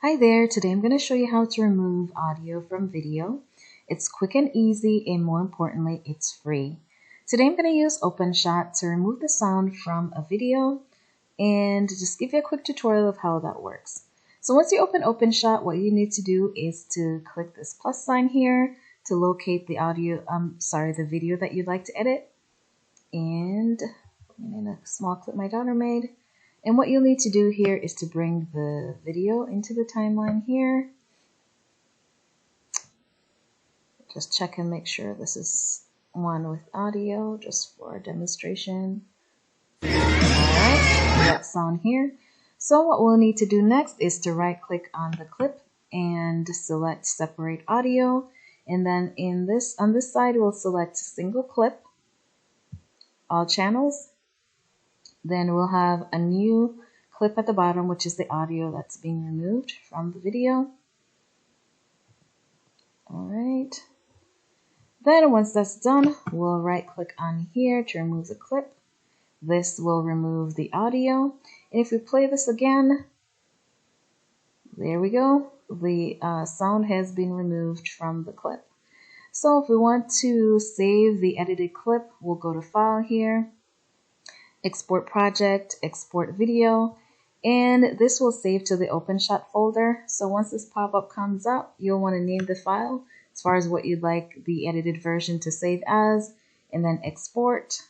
Hi there, today I'm going to show you how to remove audio from video. It's quick and easy, and more importantly, it's free. Today I'm going to use OpenShot to remove the sound from a video and just give you a quick tutorial of how that works. So once you open OpenShot, what you need to do is to click this plus sign here to locate the the video that you'd like to edit. And in a small clip my daughter made. And what you'll need to do here is to bring the video into the timeline here. Just check and make sure this is one with audio, just for demonstration. Alright, that sound here. So what we'll need to do next is to right click on the clip and select separate audio. And then on this side we'll select single clip, all channels. Then we'll have a new clip at the bottom, which is the audio that's being removed from the video. All right. Then once that's done, we'll right click on here to remove the clip. This will remove the audio. And if we play this again, there we go. The sound has been removed from the clip. So if we want to save the edited clip, we'll go to File here, Export Project, Export Video, and this will save to the OpenShot folder. So once this pop-up comes up, you'll want to name the file as far as what you'd like the edited version to save as, and then export.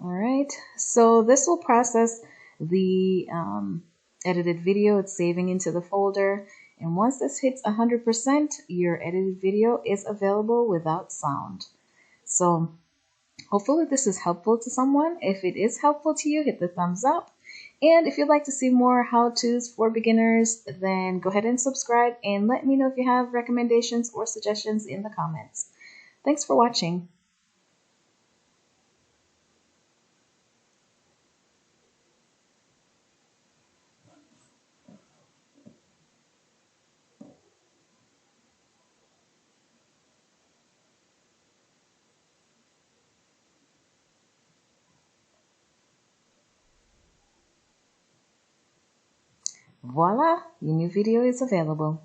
All right, so this will process the edited video. It's saving into the folder, and once this hits 100%, your edited video is available without sound. So hopefully this is helpful to someone. If it is helpful to you, hit the thumbs up. And if you'd like to see more how-tos for beginners, then go ahead and subscribe and let me know if you have recommendations or suggestions in the comments. Thanks for watching. Voila, your new video is available.